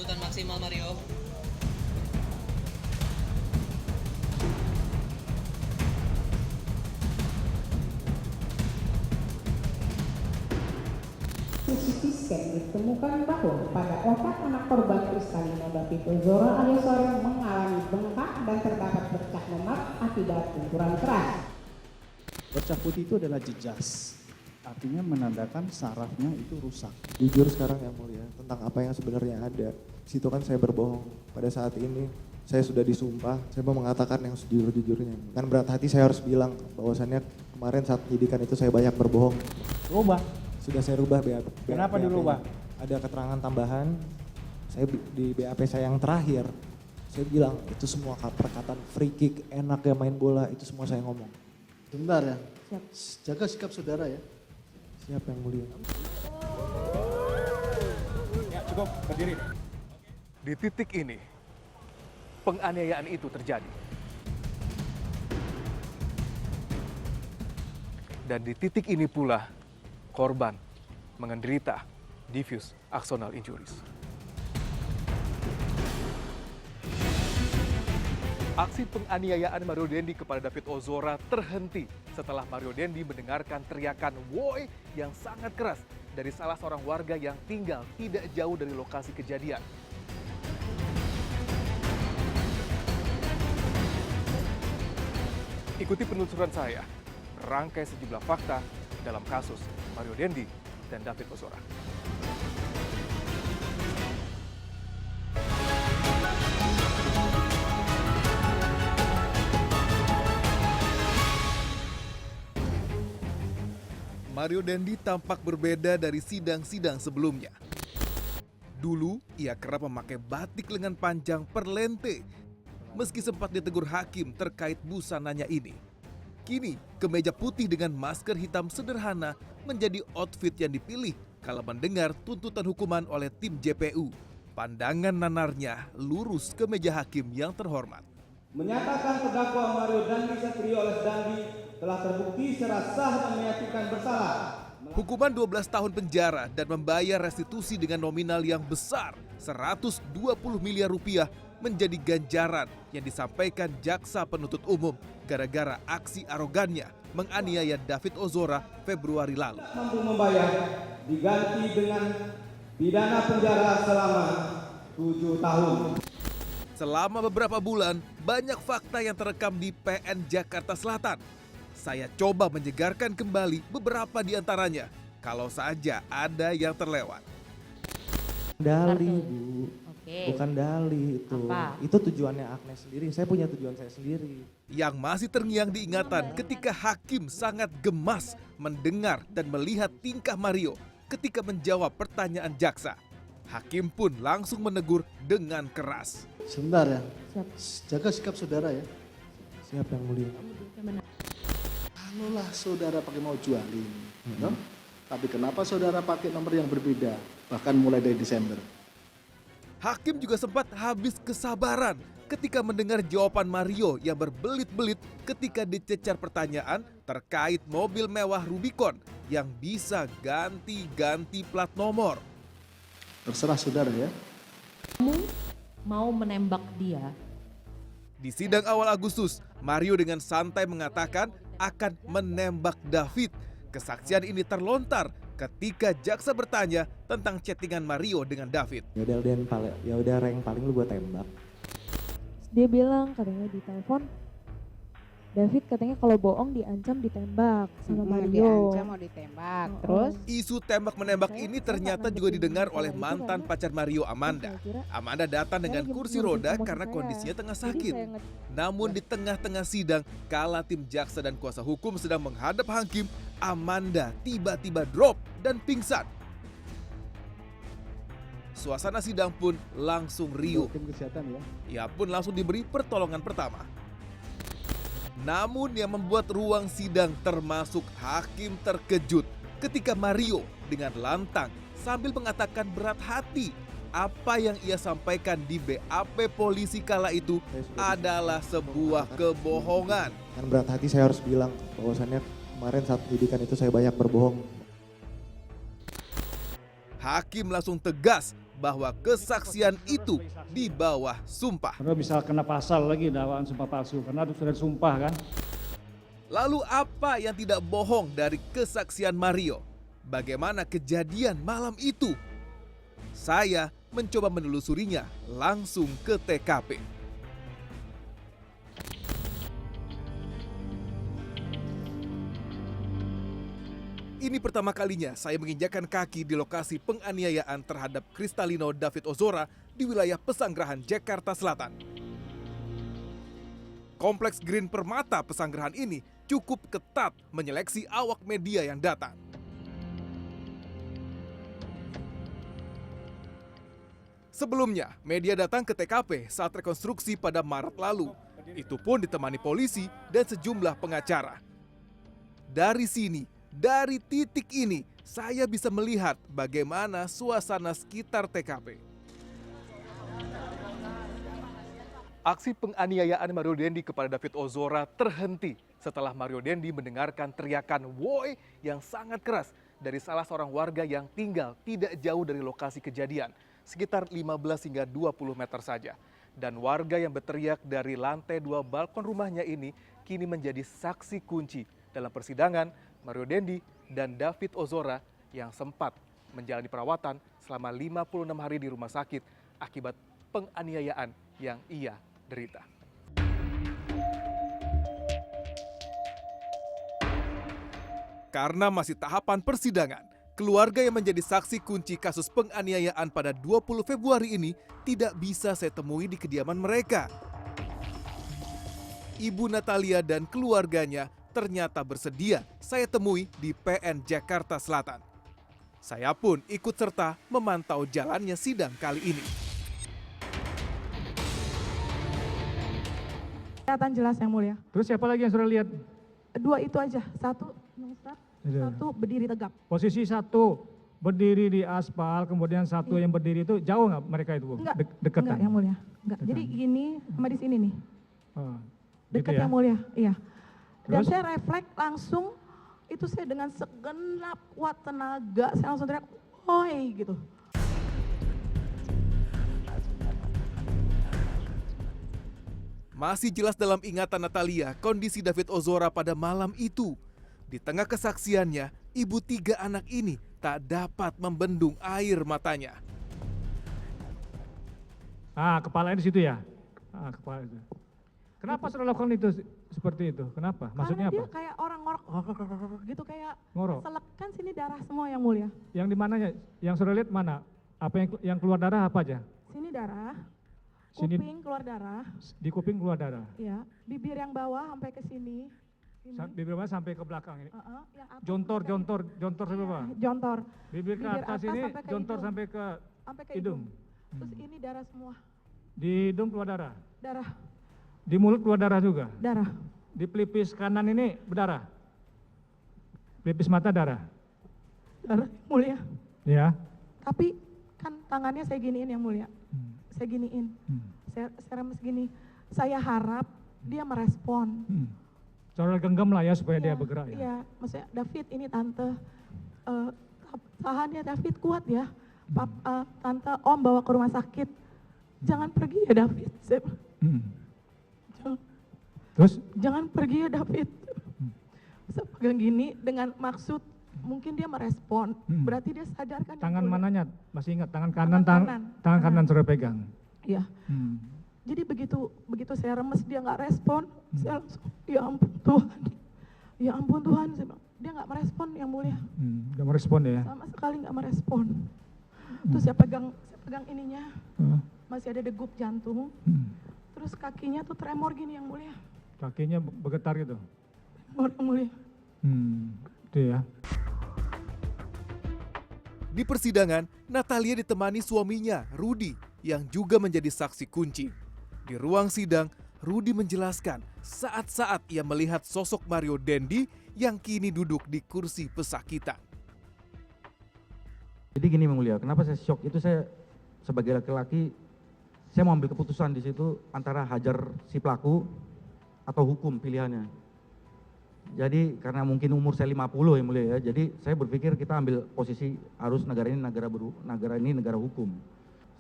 tuntutan maksimal Mario. CT scan ditemukan bahwa pada otak anak korban Kristalina David Ozora alias Soreng mengalami bengkak dan terdapat bercak memar akibat benturan keras. Bercak putih itu adalah jejas, artinya menandakan sarafnya itu rusak. Jujur sekarang yang mulia tentang apa yang sebenarnya ada. Situ kan saya berbohong. Pada saat ini saya sudah disumpah, saya mau mengatakan yang sejujur-jujurnya. Kan berat hati saya harus bilang bahwasannya kemarin saat penyidikan itu saya banyak berbohong. Rubah. Sudah saya rubah BAP. Kenapa dirubah? Ada keterangan tambahan. Saya di BAP saya yang terakhir, saya bilang itu semua perkataan free kick, enak ya main bola, itu semua saya ngomong. Sebentar ya. Jaga sikap saudara ya. Siapa yang mulia? Ya, cukup, berdiri. Di titik ini, penganiayaan itu terjadi. Dan di titik ini pula, korban menderita diffuse axonal injuries. Aksi penganiayaan Mario Dendi kepada David Ozora terhenti setelah Mario Dendi mendengarkan teriakan "woi" yang sangat keras dari salah seorang warga yang tinggal tidak jauh dari lokasi kejadian. Ikuti penelusuran saya, merangkai sejumlah fakta dalam kasus Mario Dendi dan David Ozora. Mario Dendi tampak berbeda dari sidang-sidang sebelumnya. Dulu, ia kerap memakai batik lengan panjang perlente, meski sempat ditegur hakim terkait busananya ini. Kini, kemeja putih dengan masker hitam sederhana menjadi outfit yang dipilih kala mendengar tuntutan hukuman oleh tim JPU. Pandangan nanarnya lurus ke meja hakim yang terhormat. Menyatakan terdakwa Mario Dandi Satrio alias Dandi telah terbukti secara sah dan menyatakan bersalah. Hukuman 12 tahun penjara dan membayar restitusi dengan nominal yang besar 120 miliar rupiah menjadi ganjaran yang disampaikan jaksa penuntut umum gara-gara aksi arogannya menganiaya David Ozora Februari lalu. Mampu membayar diganti dengan pidana penjara selama 7 tahun. Selama beberapa bulan, banyak fakta yang terekam di PN Jakarta Selatan. Saya coba menyegarkan kembali beberapa di antaranya, kalau saja ada yang terlewat. Dali, Bu. Oke. Bukan dali itu. Apa? Itu tujuannya Agnes sendiri. Saya punya tujuan saya sendiri. Yang masih terngiang diingatan ketika hakim sangat gemas mendengar dan melihat tingkah Mario ketika menjawab pertanyaan jaksa. Hakim pun langsung menegur dengan keras. Sebentar ya. Jaga sikap saudara ya. Siapa yang mulia? Kalaulah saudara pakai mau jualin, no? Tapi kenapa saudara pakai nomor yang berbeda, bahkan mulai dari Desember? Hakim juga sempat habis kesabaran ketika mendengar jawaban Mario yang berbelit-belit ketika dicecar pertanyaan terkait mobil mewah Rubicon yang bisa ganti-ganti plat nomor. Terserah saudara ya. Kamu mau menembak dia? Di sidang awal Agustus, Mario dengan santai mengatakan akan menembak David. Kesaksian ini terlontar ketika jaksa bertanya tentang chattingan Mario dengan David. Ya udah rank paling lu gua tembak. Dia bilang katanya di telepon, David katanya kalau bohong diancam ditembak sama Mario. Diancam mau ditembak. Terus Isu tembak-menembak ini ternyata juga didengar oleh mantan pacar Mario, Amanda. Amanda datang dengan kursi roda karena kondisinya tengah sakit. Namun di tengah-tengah sidang, kala tim jaksa dan kuasa hukum sedang menghadap hakim, Amanda tiba-tiba drop dan pingsan. Suasana sidang pun langsung riuh. Tim kesehatan ya. Ia pun langsung diberi pertolongan pertama. Namun yang membuat ruang sidang termasuk hakim terkejut ketika Mario dengan lantang sambil mengatakan berat hati apa yang ia sampaikan di BAP polisi kala itu adalah sebuah kebohongan. Kan berat hati saya harus bilang bahwasannya kemarin saat penyidikan itu saya banyak berbohong. Hakim langsung tegas bahwa kesaksian itu di bawah sumpah. Karena bisa kena pasal lagi dakwaan sumpah palsu karena sudah disumpah kan. Lalu apa yang tidak bohong dari kesaksian Mario? Bagaimana kejadian malam itu? Saya mencoba menelusurinya langsung ke TKP. Ini pertama kalinya saya menginjakan kaki di lokasi penganiayaan terhadap Kristalino David Ozora di wilayah Pesanggerahan, Jakarta Selatan. Kompleks Green Permata Pesanggerahan ini cukup ketat menyeleksi awak media yang datang. Sebelumnya, media datang ke TKP saat rekonstruksi pada Maret lalu. Itu pun ditemani polisi dan sejumlah pengacara. Dari sini, dari titik ini, saya bisa melihat bagaimana suasana sekitar TKP. Aksi penganiayaan Mario Dendi kepada David Ozora terhenti setelah Mario Dendi mendengarkan teriakan "woi" yang sangat keras dari salah seorang warga yang tinggal tidak jauh dari lokasi kejadian, sekitar 15 hingga 20 meter saja. Dan warga yang berteriak dari lantai 2 balkon rumahnya ini kini menjadi saksi kunci dalam persidangan Mario Dendi dan David Ozora yang sempat menjalani perawatan selama 56 hari di rumah sakit akibat penganiayaan yang ia derita. Karena masih tahapan persidangan, keluarga yang menjadi saksi kunci kasus penganiayaan pada 20 Februari ini tidak bisa saya temui di kediaman mereka. Ibu Natalia dan keluarganya ternyata bersedia saya temui di PN Jakarta Selatan. Saya pun ikut serta memantau jalannya sidang kali ini. Kelihatan jelas yang mulia. Terus siapa lagi yang sudah lihat? Dua itu aja, satu berdiri tegap. Posisi satu berdiri di aspal, kemudian satu yang berdiri itu jauh nggak mereka itu? Dekat enggak yang mulia. Enggak. Dekat. Jadi gini sama di sini nih. Oh, Dekat gitu ya? yang mulia, iya. Dan Terus? saya refleks langsung, itu saya dengan segenap kuat tenaga, saya langsung teriak, "Oi!" gitu. Masih jelas dalam ingatan Natalia kondisi David Ozora pada malam itu. Di tengah kesaksiannya, ibu 3 anak ini tak dapat membendung air matanya. Kepalanya di situ ya? Kepala itu. Kenapa sudah lakukan itu seperti itu? Kenapa? Maksudnya Karena apa? dia kayak orang ngorok, gitu kayak Ngorok. selek, kan sini darah semua yang mulia. Yang di mananya? Yang sudah lihat mana? Apa yang keluar darah apa aja? Sini darah, Sini- kuping keluar darah, Di kuping keluar darah. ya, bibir yang bawah sampai ke sini. Ini. Bibir bawah sampai ke belakang ini. Yang atas Jontor sampai- sampai bawah. Jontor. Bibir ke Bibir atas atas ini, sampai ke jontor hidung. sampai ke Sampai ke hidung. hidung. Terus ini darah semua. Di hidung keluar darah. Darah, Di mulut keluar darah juga. darah. Di pelipis kanan ini berdarah. Pelipis mata darah. Darah yang mulia. Ya. Tapi kan tangannya saya giniin yang mulia. Saya giniin. Hmm. Saya remes gini. Saya harap dia merespon. Cara genggam lah ya supaya dia Iya, bergerak ya. Iya, maksudnya David ini tante, tahan ya David, kuat ya. Tante Om bawa ke rumah sakit. Jangan pergi ya David. Saya bilang, Terus? jangan pergi ya David. Saya pegang gini dengan maksud mungkin dia merespon. Berarti dia sadarkan. Tangan yang mulia. mananya? Masih ingat? Tangan kanan, kanan. tangan kanan sudah pegang. Iya. Jadi begitu saya remes dia nggak respon, saya langsung, ya ampun Tuhan, ya ampun Tuhan, saya bilang, dia nggak merespon yang mulia, Gak merespon ya? sama sekali nggak merespon. Terus saya pegang ininya, masih ada degup jantung, terus kakinya tuh tremor gini yang mulia, Kakinya bergetar gitu? tremor yang mulia. Itu ya. Di persidangan, Natalia ditemani suaminya, Rudi, yang juga menjadi saksi kunci. Di ruang sidang, Rudi menjelaskan saat-saat ia melihat sosok Mario Dendi yang kini duduk di kursi pesakitan. Jadi gini Yang Mulia, kenapa saya shock itu, saya sebagai laki-laki, saya mau ambil keputusan di situ antara hajar si pelaku atau hukum pilihannya. Jadi karena mungkin umur saya 50 Yang Mulia ya, jadi saya berpikir kita ambil posisi harus negara ini negara hukum.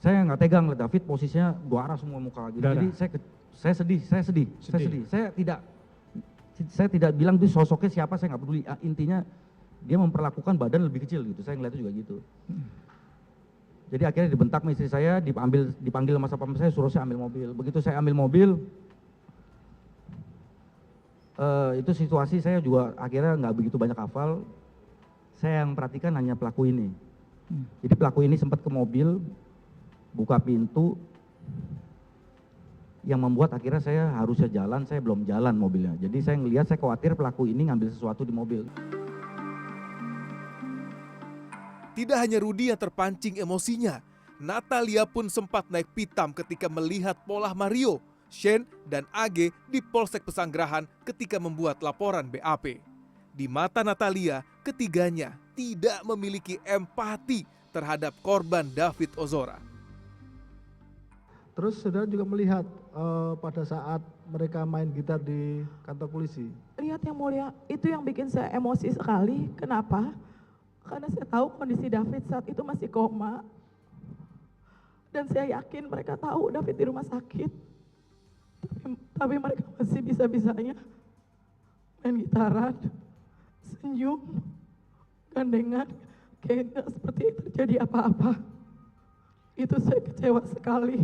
Saya nggak tegang lihat David posisinya dua arah semua muka gitu. Darah. Jadi saya sedih. Saya tidak bilang itu sosoknya siapa, saya nggak peduli. Intinya dia memperlakukan badan lebih kecil gitu. Saya ngeliatnya juga gitu. Jadi akhirnya dibentak sama istri saya, dipanggil sama satpam saya, suruh saya ambil mobil. Begitu saya ambil mobil, itu situasi saya juga akhirnya nggak begitu banyak hafal. Saya yang perhatikan hanya pelaku ini. Jadi pelaku ini sempat ke mobil, buka pintu, yang membuat akhirnya saya harusnya jalan, saya belum jalan mobilnya. Jadi saya ngelihat, saya khawatir pelaku ini ngambil sesuatu di mobil. Tidak hanya Rudi yang terpancing emosinya, Natalia pun sempat naik pitam ketika melihat pola Mario, Shane, dan AG di Polsek Pesanggerahan ketika membuat laporan BAP. Di mata Natalia, ketiganya tidak memiliki empati terhadap korban David Ozora. Terus saudara juga melihat pada saat mereka main gitar di kantor polisi. Lihat yang mulia, itu yang bikin saya emosi sekali. Kenapa? Karena saya tahu kondisi David saat itu masih koma. Dan saya yakin mereka tahu David di rumah sakit. Tapi mereka masih bisa-bisanya main gitaran, senyum, gandengan, kayak nggak seperti terjadi apa-apa. Itu saya kecewa sekali.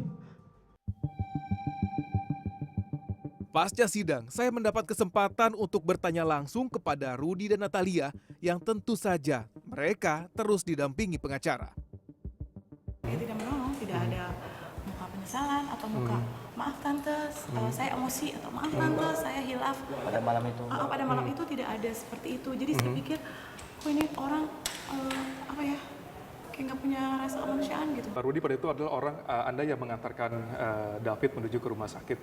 Pasca sidang, saya mendapat kesempatan untuk bertanya langsung kepada Rudi dan Natalia yang tentu saja mereka terus didampingi pengacara. Dia tidak menolong, tidak ada muka penyesalan atau muka maaf tante, saya emosi atau maaf tante, saya hilaf. Pada malam itu? Pada malam itu tidak ada seperti itu. Jadi saya pikir, kok ini orang apa ya? Kayak nggak punya rasa kemanusiaan gitu. Pak Rudi pada itu adalah orang Anda yang mengantarkan David menuju ke rumah sakit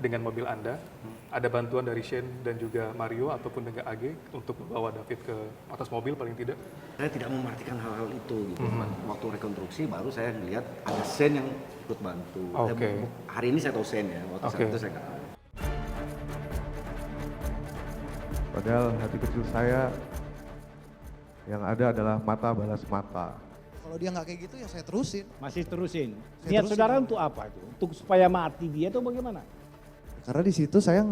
dengan mobil Anda. Ada bantuan dari Shane dan juga Mario ataupun dengan AG untuk membawa David ke atas mobil paling tidak. Saya tidak memartikan hal-hal itu gitu. Waktu rekonstruksi baru saya melihat ada Shane yang ikut bantu. Hari ini saya tahu Shane ya, waktu saat itu saya nggak tahu. Padahal hati kecil saya yang ada adalah mata balas mata. Kalau dia nggak kayak gitu ya saya terusin. Masih terusin. Niat saudara untuk apa itu? Untuk supaya mati dia atau bagaimana? Karena di situ saya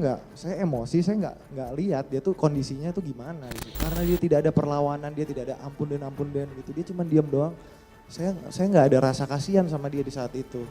emosi, saya nggak lihat dia tuh kondisinya tuh gimana gitu. Karena dia tidak ada perlawanan, dia tidak ada ampun dan gitu. Dia cuma diam doang. Saya nggak ada rasa kasihan sama dia di saat itu.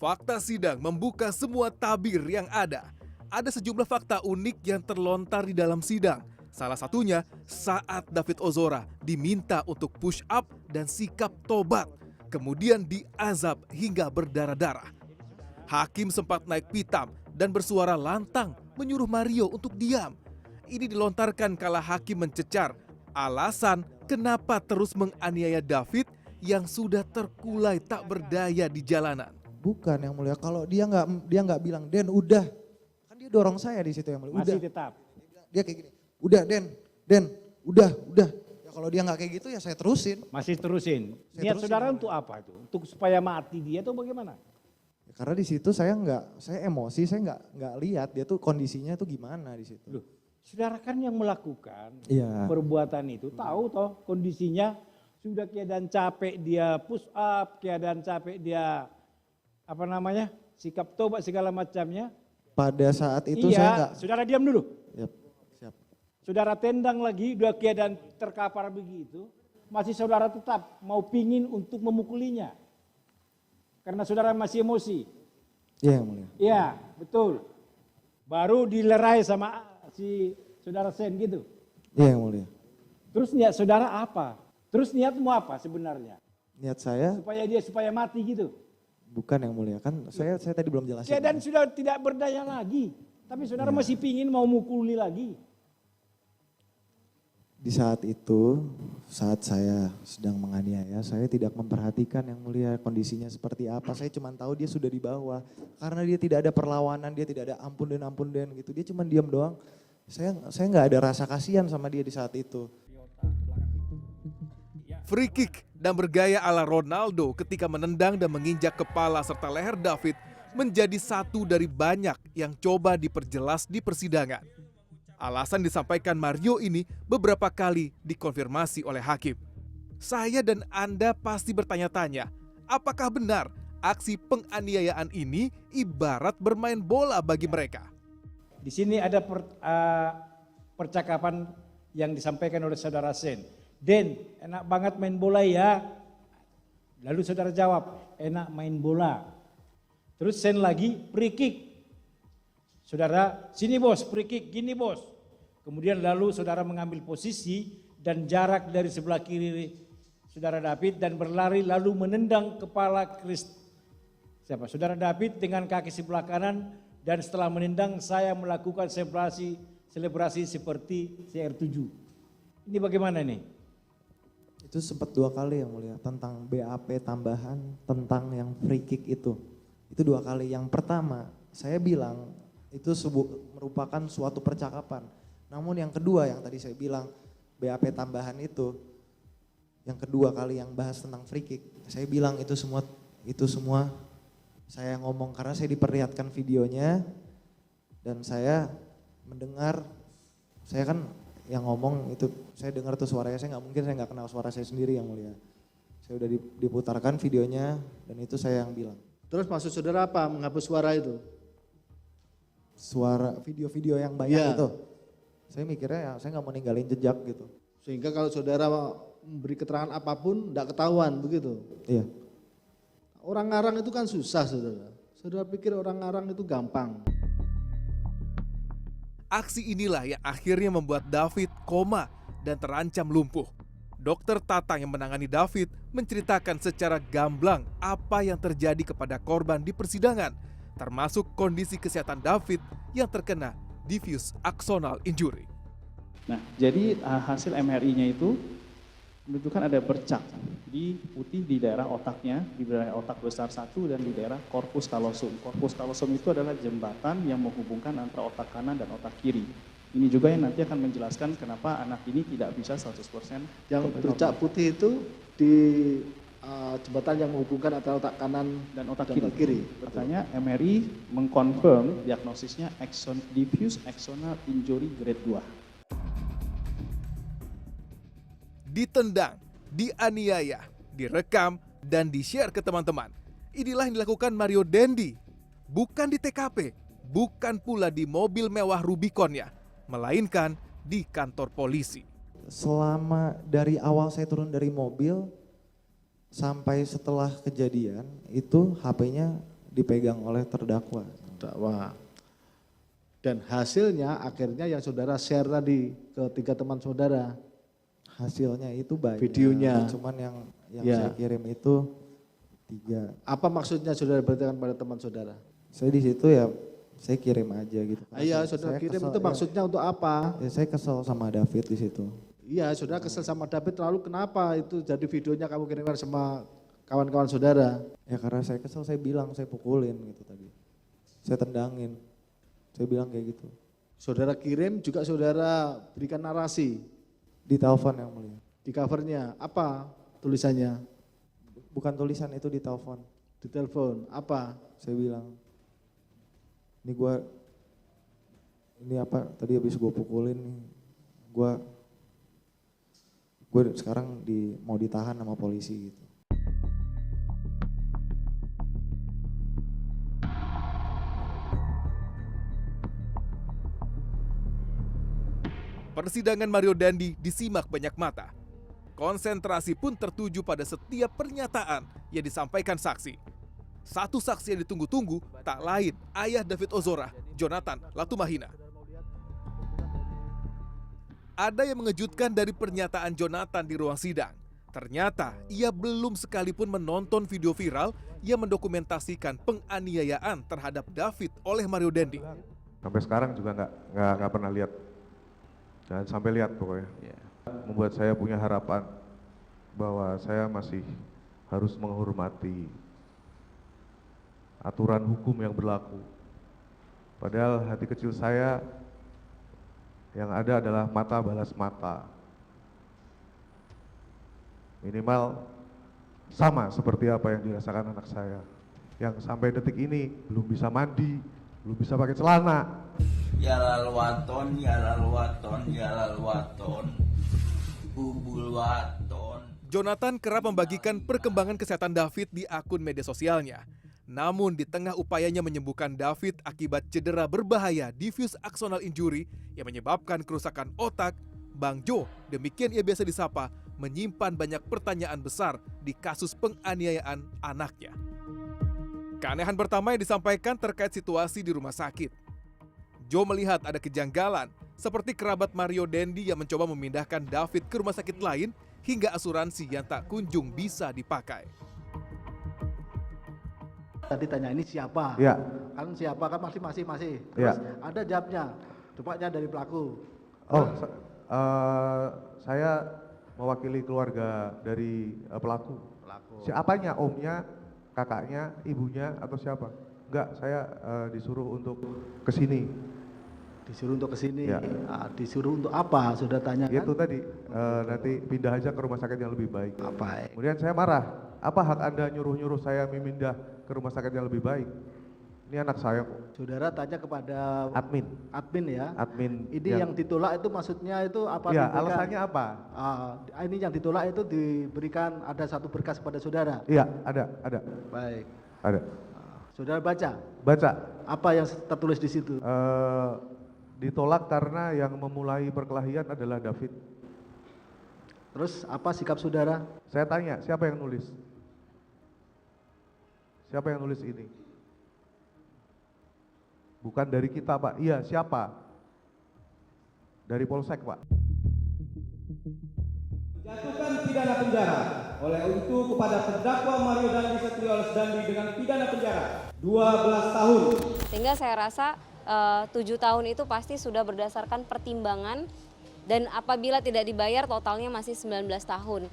Fakta sidang membuka semua tabir yang ada. Ada sejumlah fakta unik yang terlontar di dalam sidang. Salah satunya saat David Ozora diminta untuk push up dan sikap tobat. Kemudian diazab hingga berdarah-darah. Hakim sempat naik pitam dan bersuara lantang menyuruh Mario untuk diam. Ini dilontarkan kala hakim mencecar alasan kenapa terus menganiaya David yang sudah terkulai tak berdaya di jalanan. Bukan yang mulia, kalau dia nggak bilang, Den udah, kan dia dorong saya di situ yang mulia. Masih tetap. Dia kayak gini, udah Den, udah. Ya kalau dia nggak kayak gitu ya saya terusin. Masih terusin. Niat saudara untuk apa itu? Untuk supaya mati dia atau bagaimana? Ya, karena di situ saya emosi, saya nggak lihat dia tuh kondisinya tuh gimana di situ. Loh, saudara kan yang melakukan perbuatan itu tahu toh kondisinya sudah keadaan capek dia push up, keadaan capek dia sikap tobat segala macamnya. Pada saat itu saya nggak. Saudara diam dulu. Yep, siap. Saudara tendang lagi, udah keadaan terkapar begitu, masih saudara tetap mau pingin untuk memukulinya. Karena saudara masih emosi. Iya yang mulia. Iya, betul. Baru dilerai sama si saudara Sen gitu. Iya yang mulia. Terus niat saudara apa? Terus niatmu apa sebenarnya? Niat saya supaya mati gitu. Bukan yang mulia, kan saya tadi belum jelasin. Keadaan sudah tidak berdaya lagi, tapi saudara masih pingin mau mukuli lagi. Di saat itu, saat saya sedang menganiaya, saya tidak memperhatikan yang mulia kondisinya seperti apa. Saya cuma tahu dia sudah di bawah. Karena dia tidak ada perlawanan, dia tidak ada ampun dan gitu. Dia cuma diam doang. Saya nggak ada rasa kasihan sama dia di saat itu. Free kick dan bergaya ala Ronaldo ketika menendang dan menginjak kepala serta leher David menjadi satu dari banyak yang coba diperjelas di persidangan. Alasan disampaikan Mario ini beberapa kali dikonfirmasi oleh hakim. Saya dan Anda pasti bertanya-tanya, apakah benar aksi penganiayaan ini ibarat bermain bola bagi mereka? Di sini ada percakapan yang disampaikan oleh saudara Sen. Den, enak banget main bola ya. Lalu saudara jawab, enak main bola. Terus Sen lagi, free kick. Saudara, sini bos, free kick, gini bos. Kemudian lalu saudara mengambil posisi dan jarak dari sebelah kiri saudara David dan berlari lalu menendang kepala saudara David dengan kaki sebelah kanan, dan setelah menendang saya melakukan selebrasi seperti CR7. Ini bagaimana nih? Itu sempat 2 kali yang mulia, tentang BAP tambahan, tentang yang free kick itu. Itu 2 kali. Yang pertama, saya bilang itu merupakan suatu percakapan. Namun yang kedua yang tadi saya bilang, BAP tambahan itu, yang kedua kali yang bahas tentang free kick, saya bilang itu semua saya ngomong karena saya diperlihatkan videonya dan saya mendengar, saya kan yang ngomong itu, saya dengar tuh suaranya, saya nggak kenal suara saya sendiri yang mulia. Saya udah diputarkan videonya dan itu saya yang bilang. Terus maksud saudara apa menghapus suara itu? Suara video-video yang banyak itu. Saya mikirnya ya saya nggak mau ninggalin jejak gitu. Sehingga kalau saudara memberi keterangan apapun tidak ketahuan begitu? Iya. Orang ngarang itu kan susah saudara. Saudara pikir orang ngarang itu gampang. Aksi inilah yang akhirnya membuat David koma dan terancam lumpuh. Dokter Tatang yang menangani David menceritakan secara gamblang apa yang terjadi kepada korban di persidangan, termasuk kondisi kesehatan David yang terkena diffuse axonal injury. Nah, jadi hasil MRI-nya itu menunjukkan ada bercak di putih di daerah otaknya, di daerah otak besar 1 dan di daerah corpus callosum. Corpus callosum itu adalah jembatan yang menghubungkan antara otak kanan dan otak kiri. Ini juga yang nanti akan menjelaskan kenapa anak ini tidak bisa 100%. Yang bercak putih itu di jembatan yang menghubungkan antara otak kanan dan otak kiri. kiri. Makanya MRI mengkonfirm diagnosisnya diffuse axonal injury grade 2. Ditendang, dianiaya, direkam, dan di-share ke teman-teman. Inilah yang dilakukan Mario Dendi. Bukan di TKP, bukan pula di mobil mewah Rubiconnya, melainkan di kantor polisi. Selama dari awal saya turun dari mobil, sampai setelah kejadian itu HP-nya dipegang oleh terdakwa. Dan hasilnya akhirnya yang saudara share tadi ke 3 teman saudara. Hasilnya itu banyak. Videonya. Cuman yang saya kirim itu 3. Apa maksudnya saudara berikan pada teman saudara? Saya di situ ya saya kirim aja gitu. Iya, saudara kirim itu maksudnya untuk apa? Ya, saya kesel sama David di situ. Iya, saudara kesel sama David, lalu kenapa itu jadi videonya kamu kirimkan sama kawan-kawan saudara? Ya karena saya kesel, saya bilang saya pukulin gitu tadi. Saya tendangin. Saya bilang kayak gitu. Saudara kirim juga saudara berikan narasi? Di telepon yang mulia. Di covernya, apa tulisannya? Bukan tulisan, itu di telepon. Di telepon, apa? Saya bilang, ini apa, tadi habis gue pukulin nih. Gue sekarang mau ditahan sama polisi gitu. Persidangan Mario Dendi disimak banyak mata. Konsentrasi pun tertuju pada setiap pernyataan yang disampaikan saksi. Satu saksi yang ditunggu-tunggu tak lain ayah David Ozora, Jonathan Latumahina. Ada yang mengejutkan dari pernyataan Jonathan di ruang sidang. Ternyata ia belum sekalipun menonton video viral yang mendokumentasikan penganiayaan terhadap David oleh Mario Dendi. Sampai sekarang juga nggak pernah lihat. Jangan sampai lihat pokoknya. Membuat saya punya harapan bahwa saya masih harus menghormati aturan hukum yang berlaku. Padahal hati kecil saya yang ada adalah mata balas mata. Minimal sama seperti apa yang dirasakan anak saya, yang sampai detik ini belum bisa mandi, belum bisa pakai celana. Ya lal waton, ya lal waton, ya lal waton, bubul waton. Jonathan kerap membagikan perkembangan kesehatan David di akun media sosialnya. Namun di tengah upayanya menyembuhkan David akibat cedera berbahaya diffuse axonal injury yang menyebabkan kerusakan otak, Bang Jo, demikian ia biasa disapa, menyimpan banyak pertanyaan besar di kasus penganiayaan anaknya. Keanehan pertama yang disampaikan terkait situasi di rumah sakit. Jo melihat ada kejanggalan, seperti kerabat Mario Dendi yang mencoba memindahkan David ke rumah sakit lain hingga asuransi yang tak kunjung bisa dipakai. Tadi tanya ini siapa? Ya. Kan siapa kan masih. Ya. Terus ada jawabnya, tepatnya dari pelaku. Oh, saya mewakili keluarga dari pelaku. Siapanya? Omnya, kakaknya, ibunya, atau siapa? Enggak, saya disuruh untuk kesini. Disuruh untuk kesini. Ya. Disuruh untuk apa? Sudah tanya kan? Itu tadi, nanti pindah aja ke rumah sakit yang lebih baik. Apa? Kemudian saya marah. Apa hak Anda nyuruh-nyuruh saya memindah ke rumah sakit yang lebih baik? Ini anak saya kok. Saudara tanya kepada admin ya. Admin. Ini yang ditolak itu maksudnya itu apa? Ya, alasannya apa? Ini yang ditolak itu diberikan ada satu berkas kepada saudara. Iya, ada. Baik. Ada. Saudara baca? Baca. Apa yang tertulis di situ? Ditolak karena yang memulai perkelahian adalah David. Terus apa sikap saudara? Saya tanya, siapa yang nulis? Siapa yang nulis ini? Bukan dari kita, Pak. Iya, siapa? Dari Polsek, Pak. Jatuhkan pidana penjara oleh untuk kepada terdakwa Mario Dandi Satrioles Dandi dengan pidana penjara 12 tahun. Sehingga saya rasa 7 tahun itu pasti sudah berdasarkan pertimbangan dan apabila tidak dibayar totalnya masih 19 tahun.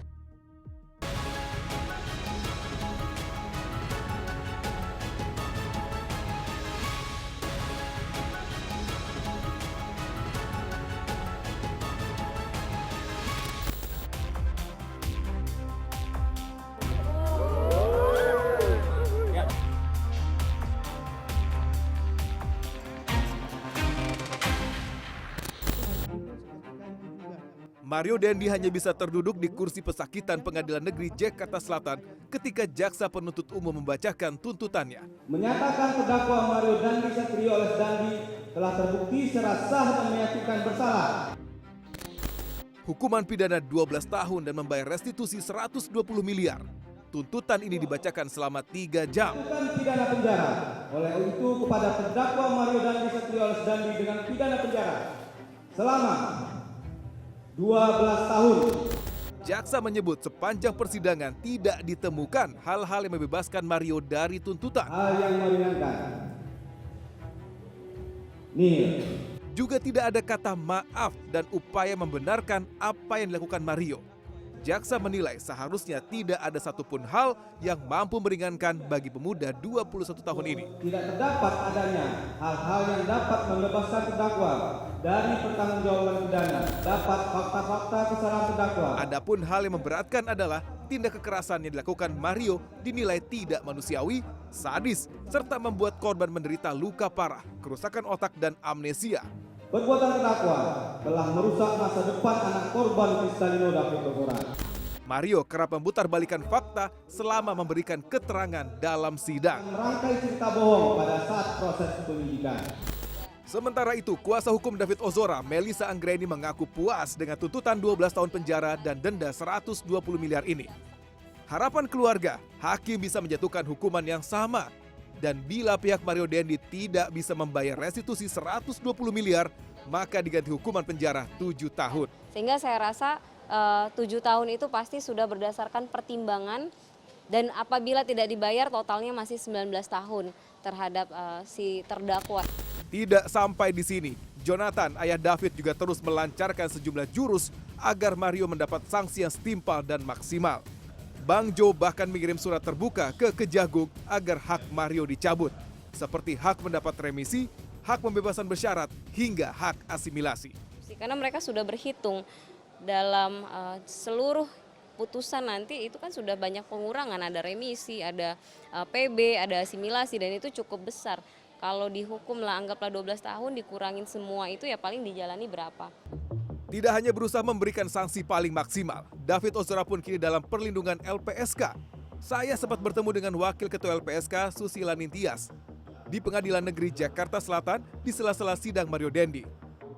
Mario Dendi hanya bisa terduduk di kursi pesakitan Pengadilan Negeri Jakarta Selatan ketika jaksa penuntut umum membacakan tuntutannya. Menyatakan terdakwa Mario Dandi Satrioles Dandi telah terbukti secara sah dan meyakinkan bersalah. Hukuman pidana 12 tahun dan membayar restitusi 120 miliar. Tuntutan ini dibacakan selama 3 jam. Jatuhkan pidana penjara oleh untuk kepada terdakwa Mario Dandi Satrioles Dandi dengan pidana penjara selama 12 tahun. Jaksa menyebut sepanjang persidangan tidak ditemukan hal-hal yang membebaskan Mario dari tuntutan. Hal yang meringankan. Juga tidak ada kata maaf dan upaya membenarkan apa yang dilakukan Mario. Jaksa menilai seharusnya tidak ada satupun hal yang mampu meringankan bagi pemuda 21 tahun ini. Tidak terdapat adanya hal-hal yang dapat membebaskan terdakwa dari pertanggungjawaban pidana, dapat fakta-fakta kesalahan terdakwa. Adapun hal yang memberatkan adalah tindak kekerasan yang dilakukan Mario dinilai tidak manusiawi, sadis, serta membuat korban menderita luka parah, kerusakan otak dan amnesia. Perbuatan terdakwa telah merusak masa depan anak korban Kristalino David Ozora. Mario kerap memutarbalikkan fakta selama memberikan keterangan dalam sidang. Merangkai cerita bohong pada saat proses penyidikan. Sementara itu, kuasa hukum David Ozora, Melissa Anggreni mengaku puas dengan tuntutan 12 tahun penjara dan denda 120 miliar ini. Harapan keluarga, hakim bisa menjatuhkan hukuman yang sama. Dan bila pihak Mario Dendi tidak bisa membayar restitusi 120 miliar, maka diganti hukuman penjara 7 tahun. Sehingga saya rasa 7 tahun itu pasti sudah berdasarkan pertimbangan dan apabila tidak dibayar totalnya masih 19 tahun terhadap si terdakwa. Tidak sampai di sini, Jonathan, ayah David juga terus melancarkan sejumlah jurus agar Mario mendapat sanksi yang setimpal dan maksimal. Bang Jo bahkan mengirim surat terbuka ke Kejagung agar hak Mario dicabut, seperti hak mendapat remisi, hak pembebasan bersyarat, hingga hak asimilasi. Karena mereka sudah berhitung dalam seluruh putusan nanti itu kan sudah banyak pengurangan, ada remisi, ada PB, ada asimilasi, dan itu cukup besar. Kalau dihukum lah anggaplah 12 tahun dikurangin semua itu ya paling dijalani berapa. Tidak hanya berusaha memberikan sanksi paling maksimal, David Ozora pun kini dalam perlindungan LPSK. Saya sempat bertemu dengan Wakil Ketua LPSK Susila Nintias di Pengadilan Negeri Jakarta Selatan di sela-sela sidang Mario Dendi.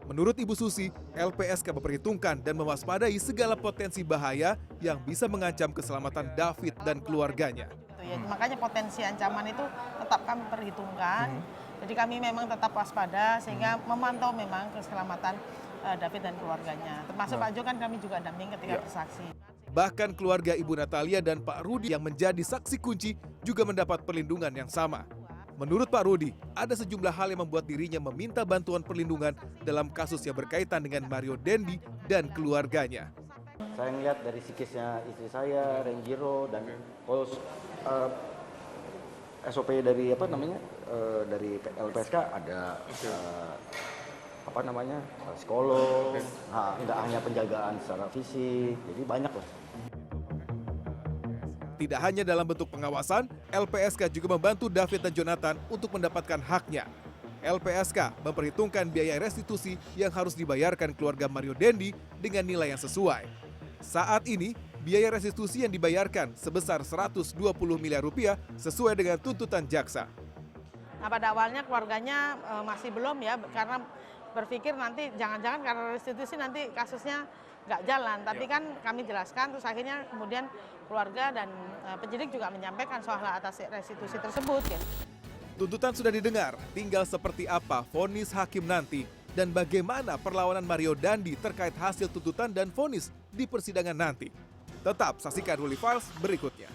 Menurut Ibu Susi, LPSK memperhitungkan dan mewaspadai segala potensi bahaya yang bisa mengancam keselamatan David dan keluarganya. Ya, makanya potensi ancaman itu tetap kami perhitungkan. Jadi kami memang tetap waspada sehingga memantau memang keselamatan David dan keluarganya. Termasuk Pak Jo kan kami juga damping ketika bersaksi. Bahkan keluarga Ibu Natalia dan Pak Rudi yang menjadi saksi kunci juga mendapat perlindungan yang sama. Menurut Pak Rudi, ada sejumlah hal yang membuat dirinya meminta bantuan perlindungan dalam kasus yang berkaitan dengan Mario Dendi dan keluarganya. Saya ngeliat dari psikisnya istri saya, Renjiro, dan kalau SOP dari dari LPSK ada psikolog, tidak hanya penjagaan secara fisik, jadi banyak lah. Tidak hanya dalam bentuk pengawasan, LPSK juga membantu David dan Jonathan untuk mendapatkan haknya. LPSK memperhitungkan biaya restitusi yang harus dibayarkan keluarga Mario Dendi dengan nilai yang sesuai. Saat ini, biaya restitusi yang dibayarkan sebesar 120 miliar rupiah sesuai dengan tuntutan jaksa. Nah, pada awalnya keluarganya masih belum ya, karena berpikir nanti jangan-jangan karena restitusi nanti kasusnya nggak jalan. Tapi kan kami jelaskan, terus akhirnya kemudian keluarga dan penyidik juga menyampaikan soal atas restitusi tersebut. Gitu. Tuntutan sudah didengar, tinggal seperti apa vonis hakim nanti dan bagaimana perlawanan Mario Dendi terkait hasil tuntutan dan vonis di persidangan nanti. Tetap saksikan Ruli Files berikutnya.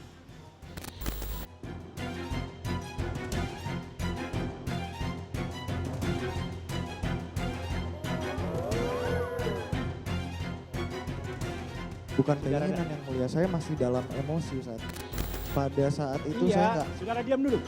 Bukan keinginan yang mulia, saya masih dalam emosi saat pada saat itu saya nggak. Saudara diam dulu.